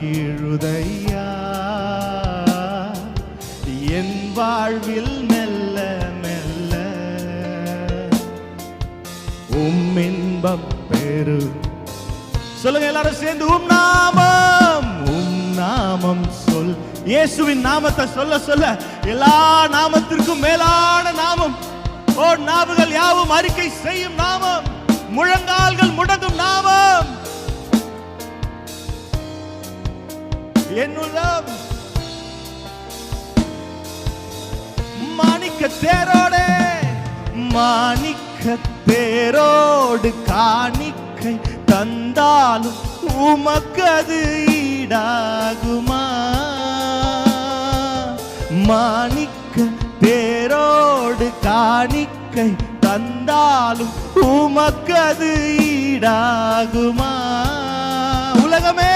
மகிழுதையா என் வாழ்வில் மெல்ல மெல்ல இன்பம் பெரு. சொல்லுங்க எல்லாரும் சேர்ந்து உம் நாமம் சொல். இயேசுவின் நாமத்தை சொல்ல சொல்ல எல்லா நாமத்திற்கும் மேலான நாமம். ஓ நாவுகள் யாவும் அறிக்கை செய்யும் நாமம், முழங்கால்கள் முடங்கும் நாமம். என்னுள்ளம் மாணிக்க தேரோடே, மாணிக்க தேரோடு காணிக்கை தந்தாலும் உமக்கு அது ஈடாகுமா? மாணிக்க தேரோடு காணிக்கை தந்தாலும் உமக்கு அது ஈடாகுமா? உலகமே